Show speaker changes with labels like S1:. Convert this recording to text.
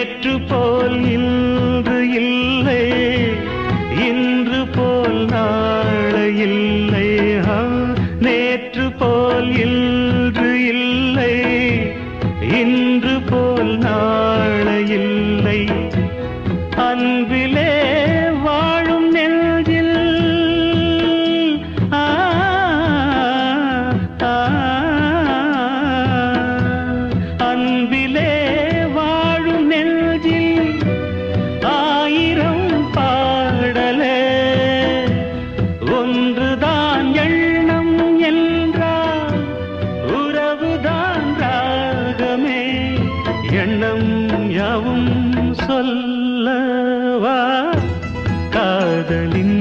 S1: நேற்று போல் இன்று இல்லை, இன்று போல் நாளை இல்லை. நேற்று போல் இன்று இல்லை, இன்று போல் நாளை இல்லை. அன்பிலே வாழும் நெஞ்சில் அன்பிலே வாழும் நெஞ்சில் ஆயிரம் பாடலே. ஒன்றுதான் எண்ணம் என்றால் உறவுதான் ராகமே. எண்ணம் யாவும் சொல்லவா காதலின்